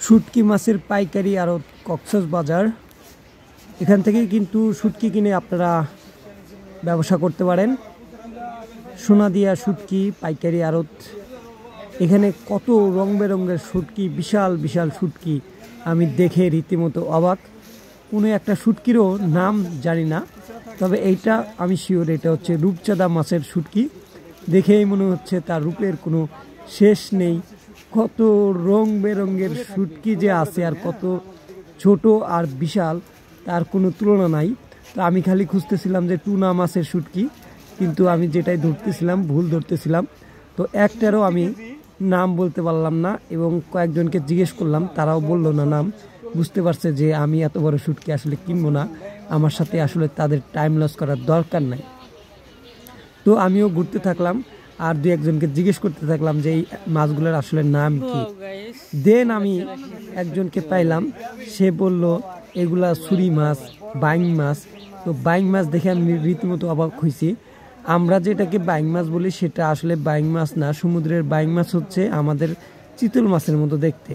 শুটকি মাছের পাইকারি আড়ত কক্সবাজার। এখান থেকেই কিন্তু শুটকি কিনে আপনারা ব্যবসা করতে পারেন। সোনাদিয়া শুটকি পাইকারি আড়ত। এখানে কত রং বেরঙের শুটকি, বিশাল বিশাল শুটকি, আমি দেখে রীতিমতো অবাক। কোনো একটা শুটকিরও নাম জানি না, তবে এইটা আমি শিওর এটা হচ্ছে রূপচাঁদা মাছের শুটকি। দেখেই মনে হচ্ছে তার রূপের কোনো শেষ নেই। কত রং বেরঙের শুটকি যে আছে, আর কত ছোট আর বিশাল, তার কোনো তুলনা নাই। তো আমি খালি খুঁজতেছিলাম যে টুনা মাছের শুটকি, কিন্তু আমি যেটাই ধরতেছিলাম ভুল ধরতেছিলাম। তো একটারও আমি নাম বলতে পারলাম না, এবং কয়েকজনকে জিজ্ঞেস করলাম, তারাও বললো না নাম। বুঝতে পারছে যে আমি এত বড় শুটকি আসলে কিনবো না, আমার সাথে আসলে তাদের টাইম লস করার দরকার নাই। তো আমিও ঘুরতে থাকলাম আর দু একজনকে জিজ্ঞেস করতে থাকলাম যে এই মাছগুলোর আসলে নাম কি। দেন আমি একজনকে পাইলাম, সে বলল এগুলা ছুরি মাছ, বাইং মাছ। তো বাইং মাছ দেখে আমি রীতিমতো অবাক হয়েছি। আমরা যেটাকে বাইং মাছ বলি সেটা আসলে বাইং মাছ না, সমুদ্রের বাইং মাছ হচ্ছে আমাদের চিতল মাছের মতো দেখতে।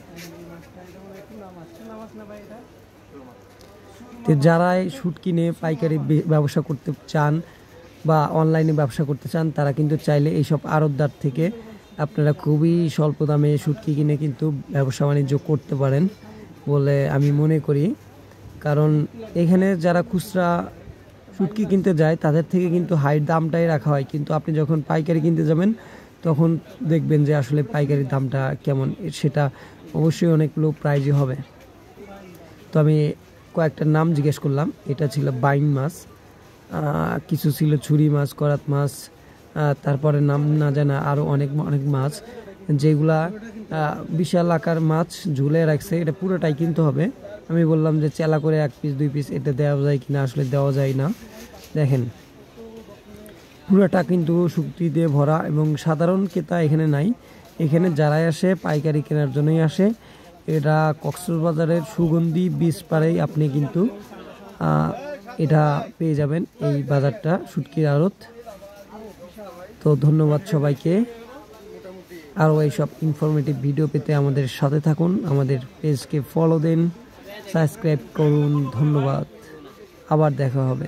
তো যারা শুটকি নিয়ে পাইকারি ব্যবসা করতে চান বা অনলাইনে ব্যবসা করতে চান, তারা কিন্তু চাইলে এইসব আড়তদার থেকে আপনারা খুবই স্বল্প দামে শুটকি কিনে কিন্তু ব্যবসা বাণিজ্য করতে পারেন বলে আমি মনে করি। কারণ এখানে যারা খুচরা শুটকি কিনতে যায় তাদের থেকে কিন্তু হাই দামটাই রাখা হয়, কিন্তু আপনি যখন পাইকারি কিনতে যাবেন তখন দেখবেন যে আসলে পাইকারি দামটা কেমন, সেটা অবশ্যই অনেক লো প্রাইজে হবে। তো আমি কয়েকটা নাম জিজ্ঞেস করলাম। এটা ছিল বাইং মাছ, কিছু ছিল ছুরি মাছ, করাত মাছ, তারপরে নাম না জানা আরও অনেক অনেক মাছ, যেগুলা বিশাল আকার মাছ ঝুলে রাখছে। এটা পুরোটাই কিনতে হবে। আমি বললাম যে চেলা করে 1 পিস 2 পিস এটা দেওয়া যায় কিনা, আসলে দেওয়া যায় না। দেখেন পুরোটা কিন্তু শুটকি দিয়ে ভরা, এবং সাধারণ ক্রেতা এখানে নাই। এখানে যারাই আসে পাইকারি কেনার জন্যই আসে। এটা কক্সবাজারের সুগন্ধি বীজ পাড়েই আপনি কিন্তু এটা পেয়ে যাবেন, এই বাজারটা শুটকির আড়ত। তো ধন্যবাদ সবাইকে। আরও এইসব ইনফরমেটিভ ভিডিও পেতে আমাদের সাথে থাকুন, আমাদের পেজকে ফলো দেন, সাবস্ক্রাইব করুন। ধন্যবাদ, আবার দেখা হবে।